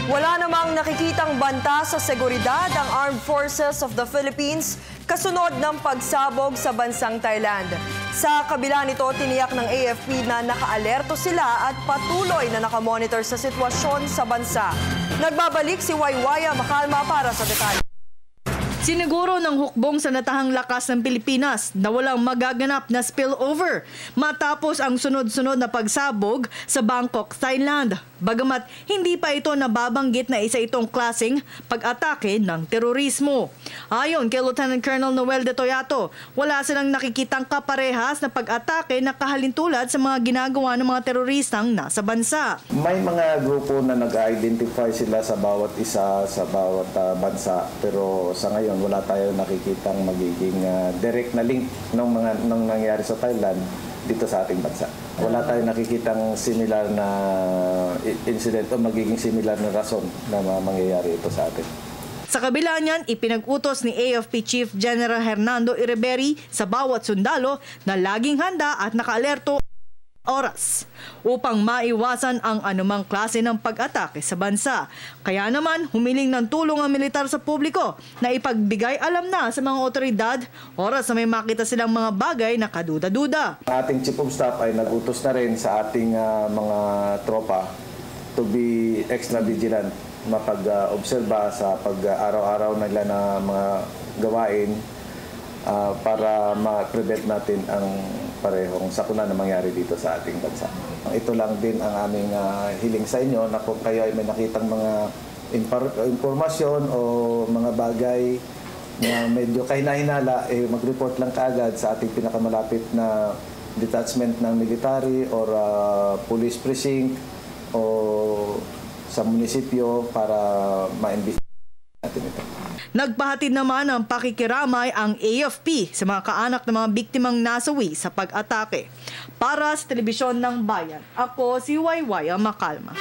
Wala namang nakikitang banta sa seguridad ang Armed Forces of the Philippines kasunod ng pagsabog sa bansang Thailand. Sa kabila nito, tiniyak ng AFP na nakaalerto sila at patuloy na nakamonitor sa sitwasyon sa bansa. Nagbabalik si Waywaya Macalma para sa detalye. Siniguro ng hukbong sa natahang lakas ng Pilipinas na walang magaganap na spillover matapos ang sunod-sunod na pagsabog sa Bangkok, Thailand. Bagamat hindi pa ito nababanggit na isa itong klaseng pag-atake ng terorismo. Ayon kay Lieutenant Colonel Noel de Toyato, wala silang nakikitang kaparehas na pag-atake na kahalintulad sa mga ginagawa ng mga teroristang nasa bansa. May mga grupo na nag-identify sila sa bawat isa, sa bawat bansa, pero sa ngayon wala tayo nakikitang magiging direct na link ng nangyari sa Thailand dito sa ating bansa. Wala tayo nakikitang similar na incident o magiging similar na rason na mangyayari ito sa atin. Sa kabila niyan, ipinag-utos ni AFP Chief General Hernando Iriberi sa bawat sundalo na laging handa at nakaalerto oras upang maiwasan ang anumang klase ng pag-atake sa bansa. Kaya naman, humiling ng tulong ang militar sa publiko na ipagbigay alam na sa mga otoridad oras na may makita silang mga bagay na kaduda-duda. Ang ating Chief of Staff ay nag-utos na rin sa ating mga tropa to be extra vigilant, mapag-obserba sa pag-araw-araw nila na mga gawain para ma-prevent natin ang parehong sakuna na mangyari dito sa ating bansa. Ito lang din ang aming hiling sa inyo na kung kayo ay may nakitang mga impormasyon o mga bagay na medyo kahina-hinala, mag-report lang kaagad sa ating pinakamalapit na detachment ng military or police precinct o sa munisipyo para ma-investigate natin ito. Nagpahatid naman ng pakikiramay ang AFP sa mga kaanak ng mga biktimang nasawi sa pag-atake. Para sa Telebisyon ng Bayan, ako si Waywaya Macalma.